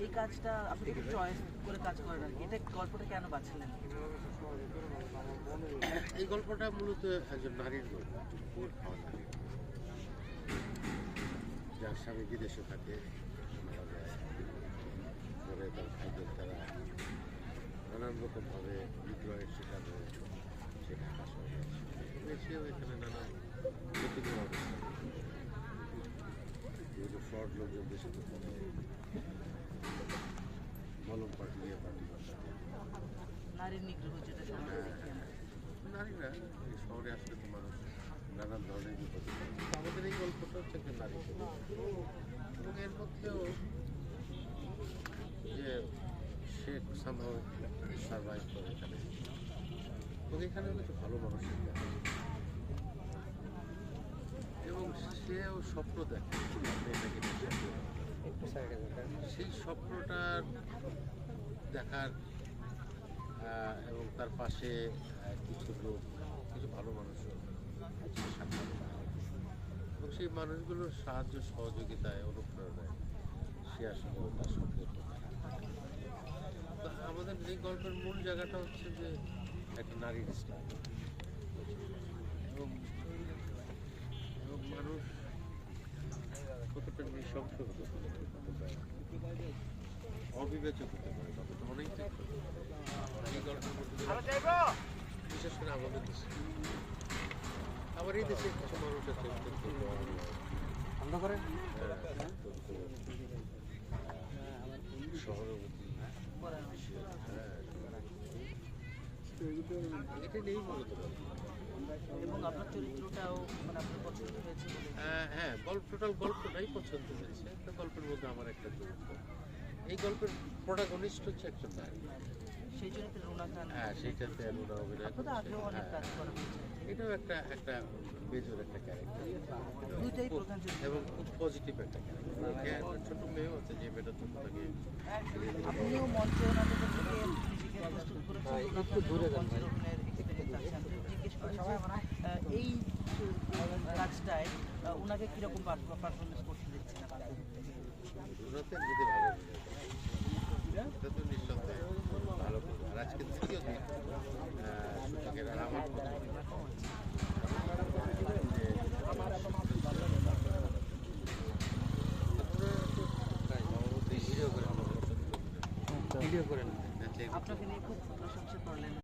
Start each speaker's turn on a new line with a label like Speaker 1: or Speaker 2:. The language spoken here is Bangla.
Speaker 1: এই কাজটা আপনি একটু চয়েস করে কাজ করেন আর কি, এটা গল্পটা কেন বাছলেন?
Speaker 2: এই গল্পটা মূলত একজন নারীর গল্প, কুকুর খাওয়া নারী, যার স্বামী বিদেশে থাকে, মারা যায়, পরে তার ভাইদের দ্বারা নানান রকমভাবে বিদ্রোহের শিকার হয়ে সে ঢাকা শহরে এসেও এখানে নানান প্রতিকূল অবস্থা, বিভিন্ন ফ্রড লোকজন দেশে থাকে, মলম পাঠিয়ে
Speaker 1: নারীর নিগ্রহ যেটা সমাজে দেখি আমরা।
Speaker 2: নারীরা এই শহরে আসলে তো মানুষ নানান ধরনের বিপদ পড়ে। আমাদের এই গল্পটা হচ্ছে একটা নারী চরিত্র। এবং এর মধ্যেও যে সে সম্ভব সার্ভাইভ করে এখানে, এবং এখানে কিছু ভালো মানুষের দেখা এবং সেও স্বপ্ন দেখে মেয়েটাকে সেই স্বপ্নটার দেখার এবং তার পাশে কিছু লোক, কিছু ভালো মানুষও সাক্ষাৎ পায় এবং সেই মানুষগুলোর সাহায্য সহযোগিতায় অনুপ্রেরণায় সে আসলে তার স্বপ্ন। তো আমাদের এই গল্পের মূল জায়গাটা হচ্ছে যে একটা নারীর স্টাইল এবং মানুষ কতটা নৃশংস হতে পারে, কতটা অবিবেচক হতে পারে, কতটা অনেক এই গল্পের মধ্যে বিশেষ করে আমাদের দেশে, আবার এই দেশে কিছু মানুষ আছে সহানুভূতি, এটা নেই মূলত।
Speaker 1: এবং আপনার চরিত্রটাও মানে আপনার পছন্দ হয়েছে বলে।
Speaker 2: হ্যাঁ, টোটাল গল্পটাই পছন্দ হয়েছে। একটা গল্পের মধ্যে আমার একটা চরিত্র, এই গল্পের প্রোটাগনিস্ট হচ্ছে একজন নারী,
Speaker 1: সেই চরিত্রে রুনা খান।
Speaker 2: হ্যাঁ, সেইটাতে রুনা অভিনয়
Speaker 1: আপনাদের আগেও অনেক কাজ করা হয়েছে।
Speaker 2: এটাও একটা মেজর একটা ক্যারেক্টার
Speaker 1: দুইটাই প্রধান চরিত্র
Speaker 2: এবং খুব পজিটিভ একটা ক্যারেক্টার। একটা ছোট মেয়েও আছে যে মেয়েটা ছোট থেকে
Speaker 1: আপনিও মঞ্চে ওনাদের কাছে নিজেকে প্রস্তুত করেছেন, একটু দূরে মঞ্চের অভিনয়ের এক্সপিরিয়েন্স আছে। আমি জিজ্ঞেস করেছি এই কাজটায় ওনাকে কিরকম পারফরমেন্স করতে দেখছেন আপনারা?
Speaker 2: ওনাতে যদি ভালো এটা তো নিঃসন্দেহে ভালো করবে। আর আজকে দ্বিতীয় দিন সূচকের আর আমার
Speaker 1: ভিডিও করেন, আপনাকে নিয়ে খুব প্রশংসা করলেন।